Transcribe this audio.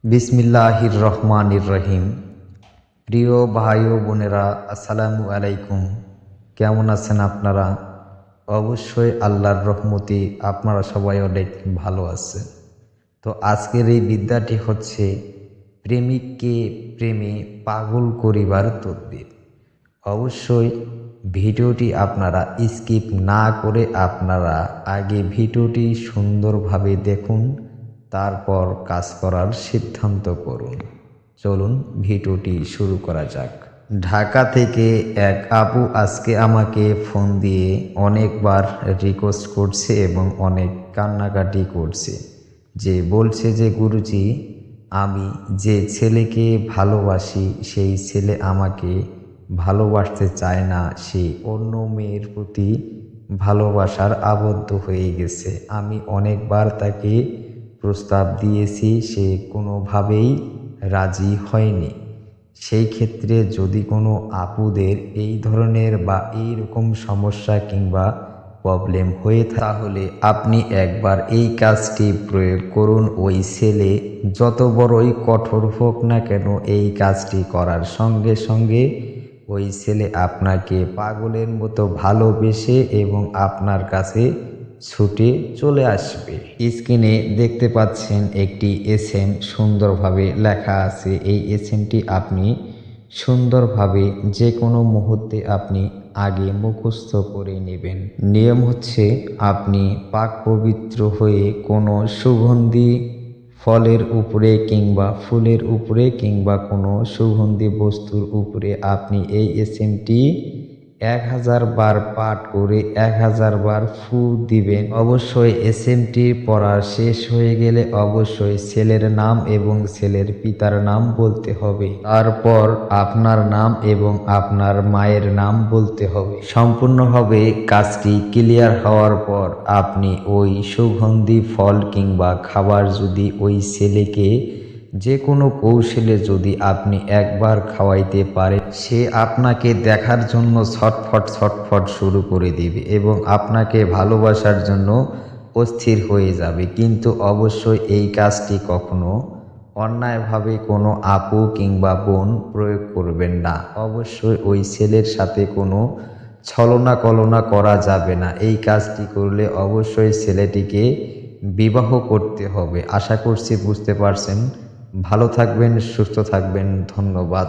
বিসমিল্লাহির রহমানির রহিম। প্রিয় ভাই ও বোনেরা, আসসালামু আলাইকুম। কেমন আছেন আপনারা? অবশ্যই আল্লাহর রহমতে আপনারা সবাই অনেক ভালো আছেন। তো আজকের এই বিদ্যাটি হচ্ছে প্রেমিককে প্রেমে পাগল করিবার তদবির। অবশ্যই ভিডিওটি আপনারা স্কিপ না করে আপনারা আগে ভিডিওটি সুন্দরভাবে দেখুন, তারপর কাজ করার সিদ্ধান্ত করুন। চলুন ভিডিওটি শুরু করা যাক। ঢাকা থেকে এক আপু আজকে আমাকে ফোন দিয়ে অনেকবার রিকোয়েস্ট করছে এবং অনেক কান্নাকাটি করছে, যে বলছে যে গুরুজি, আমি যে ছেলেকে ভালোবাসি সেই ছেলে আমাকে ভালোবাসতে চায় না, সে অন্য মেয়ের প্রতি ভালোবাসার আবদ্ধ হয়ে গেছে। আমি অনেকবার তাকে প্রস্তাব দিয়েছি, সে কোনোভাবেই রাজি হয়নি। সেই ক্ষেত্রে যদি কোনো আপুদের এই ধরনের বা এইরকম সমস্যা কিংবা প্রবলেম হয়ে থাকে, তাহলে আপনি একবার এই কাজটি প্রয়োগ করুন। ওই ছেলে যত বড়ই কঠোর হোক না কেন, এই কাজটি করার সঙ্গে সঙ্গে ওই ছেলে আপনাকে পাগলের মতো ভালোবেসে এবং আপনার কাছে ছুটে চলে আসবে। স্ক্রিনে দেখতে পাচ্ছেন একটি এসএম সুন্দরভাবে লেখা আছে। এই এসএমটি আপনি সুন্দরভাবে যে কোনো মুহূর্তে আপনি আগে মুখস্থ করে নেবেন। নিয়ম হচ্ছে, আপনি পাক পবিত্র হয়ে কোনো সুগন্ধি ফলের উপরে কিংবা ফুলের উপরে কিংবা কোনো সুগন্ধি বস্তুর উপরে আপনি এই এসএমটি 1000 বার পাঠ করে 1000 বার ফু দিবেন। অবশ্যই এসএমটি পড়া শেষ হয়ে গেলে অবশ্যই ছেলের নাম এবং ছেলের পিতার নাম বলতে হবে। তারপর আপনার নাম এবং আপনার মায়ের নাম বলতে হবে। সম্পূর্ণভাবে কাজটি ক্লিয়ার হওয়ার পর আপনি ওই সুগন্ধি ফল কিংবা খাবার যদি ওই ছেলেকে যে কোনো কৌশলে যদি আপনি একবার খাওয়াইতে পারেন, সে আপনাকে দেখার জন্য ছটফট ছটফট শুরু করে দিবে এবং আপনাকে ভালোবাসার জন্য অস্থির হয়ে যাবে। কিন্তু অবশ্যই এই কাজটি কখনো অন্যায়ভাবে কোনো আপু কিংবা বোন প্রয়োগ করবেন না। অবশ্যই ওই ছেলের সাথে কোনো ছলনা কলনা করা যাবে না। এই কাজটি করলে অবশ্যই ছেলেটিকে বিবাহ করতে হবে। আশা করছি বুঝতে পারছেন। ভালো থাকবেন, সুস্থ থাকবেন। ধন্যবাদ।